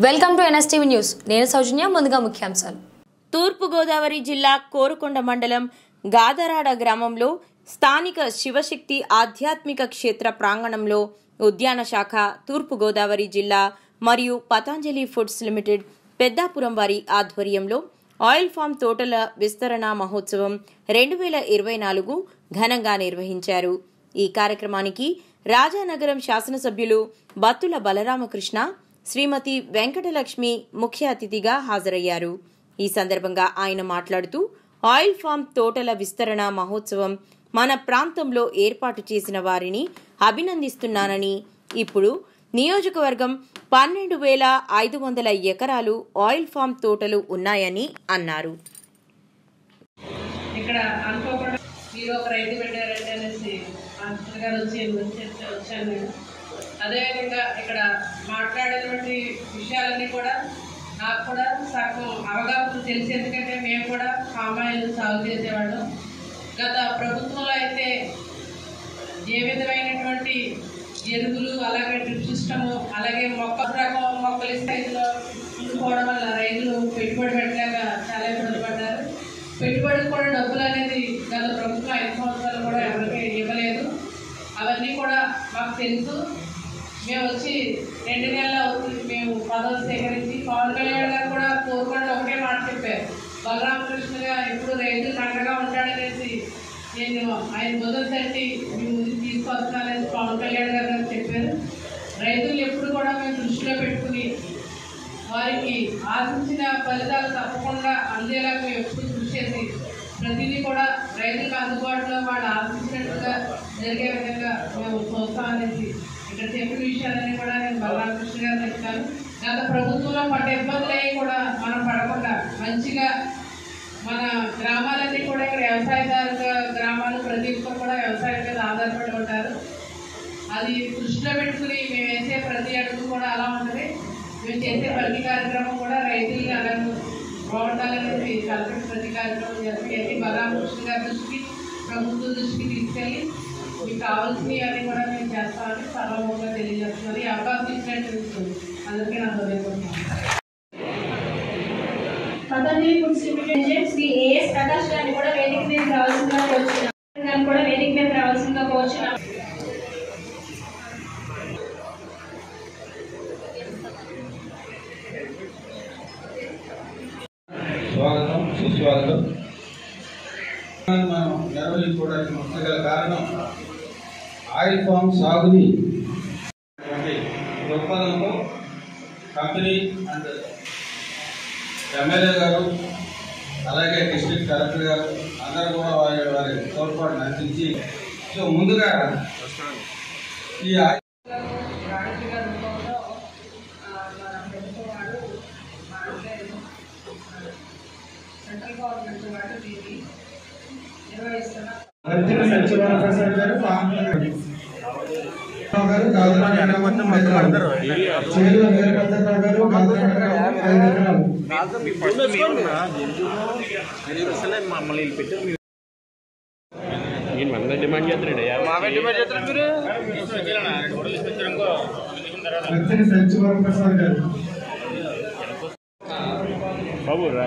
Welcome to NSTV news. నేను సౌజన్య. ముందుగా ముఖ్యాంశాలు. తూర్పు గోదావరి జిల్లా కోరుకొండ మండలం గాదరాడ గ్రామంలో స్థానిక శివశక్తి ఆధ్యాత్మిక క్షేత్ర ప్రాంగణంలో ఉద్యాన శాఖ, తూర్పు గోదావరి జిల్లా మరియు పతంజలి ఫుడ్స్ లిమిటెడ్ పెద్దాపురం వారి ఆధ్వర్యంలో ఆయిల్ ఫామ్ తోటల విస్తరణ మహోత్సవం 2024 ఘనంగా నిర్వహించారు. ఈ కార్యక్రమానికి రాజానగరం శాసనసభ్యులు బత్తుల బలరామకృష్ణ, శ్రీమతి వెంకటలక్ష్మి ముఖ్య అతిథిగా హాజరయ్యారు. ఈ సందర్భంగా ఆయన మాట్లాడుతూ ఆయిల్ ఫామ్ తోటల విస్తరణ మహోత్సవం మన ప్రాంతంలో ఏర్పాటు చేసిన వారిని అభినందిస్తున్నానని, ఇప్పుడు నియోజకవర్గం 12,500 ఎకరాలు ఆయిల్ ఫామ్ తోటలు ఉన్నాయని అన్నారు. ఇక్కడ అనుకోకుండా మీరు ఒక రైతు పెట్టారంటే అనేసి గారు వచ్చాను నేను. అదేవిధంగా ఇక్కడ మాట్లాడేటువంటి విషయాలన్నీ కూడా నాకు కూడా సగం అవగాహన తెలిసి, ఎందుకంటే మేము కూడా పామాయిల్ సాగు చేసేవాళ్ళం. గత ప్రభుత్వంలో అయితే ఏ విధమైనటువంటి ఎరువులు, అలాగే డ్రిప్ సిస్టము, అలాగే మొక్కలు స్థాయిలో ఉండిపోవడం వల్ల రైతులు పెట్టుబడి పెట్టలేక చాలా ఇబ్బంది పడ్డారు. పెట్టుబడికి కూడా డబ్బులు అనేది గత ప్రభుత్వం 5 సంవత్సరాలు కూడా ఎవరికి ఇవ్వలేదు. అవన్నీ కూడా మాకు తెలుసు. మేము వచ్చి 2 నెలలు అవుతుంది మేము పదవులు సేకరించి. పవన్ కళ్యాణ్ గారు కూడా కోరుకొండలో ఒకటే మాట చెప్పారు, బలరామకృష్ణగా ఎప్పుడు రైతులు అండగా ఉంటాడనేసి. నేను ఆయన బుధం తట్టి మీ ముందుకు తీసుకొస్తానని పవన్ కళ్యాణ్ గారు చెప్పారు. రైతులు ఎప్పుడు కూడా మేము దృష్టిలో పెట్టుకుని వారికి ఆశించిన ఫలితాలు తప్పకుండా అందేలాగా మేము ఎప్పుడు కృషి చేసి ప్రతిదీ కూడా రైతులకు అందుబాటులో వాళ్ళు ఆశించినట్టుగా జరిగే విధంగా మేము చూస్తామనేసి ఇక్కడ చెప్పిన విషయాలన్నీ కూడా నేను బలరామకృష్ణ గారు చెప్తాను. గత ప్రభుత్వంలో పడ్డ ఇబ్బందులు అవి కూడా మనం పడకుండా మంచిగా మన గ్రామాలన్నీ కూడా ఇక్కడ వ్యవసాయదారుల గ్రామాలు, ప్రతి ఒక్కరు కూడా వ్యవసాయం మీద ఆధారపడి ఉంటారు. అది దృష్టిలో పెట్టుకుని మేము వేసే ప్రతి అడుగు కూడా అలా ఉంటుంది. మేము చేసే ప్రతి కార్యక్రమం కూడా రైతుల్ని అలా బాగుండాలనేది కలెక్టర్ ప్రతి కార్యక్రమం చేసి బలరామకృష్ణ గారి దృష్టికి, ప్రభుత్వ దృష్టికి తీసుకెళ్ళి మీకు కావాల్సినవి అన్నీ కూడా మేము చేస్తామని సర్వముఖంగా తెలియజేస్తున్నారు. ఈ అవకాశం ఇచ్చినట్టు అందరికీ నా హృదయపూర్వకంగా Patanjali foods limited Shri AS Prakash గారిని కూడా వేదిక మీద రావాల్సిందిగా కోరుచున్నాం. స్వాగతం, సుస్వాగతం. మనం నిర్వహించుకోవడానికి ముఖ్య కారణం ఆయిల్ ఫామ్ సాగుని దృక్పథంతో కంపెనీ అండ్ ఎమ్మెల్యే గారు, అలాగే డిస్ట్రిక్ట్ కలెక్టర్ గారు అందరూ కూడా వారి తోడ్పాటును అందించి, సో ముందుగా ఈ సెంట్రల్ గవర్నమెంట్ వాటి దీన్ని నిర్వహిస్తున్నారు. డిమాండ్ చేస్తున్నాడు బాబు రా.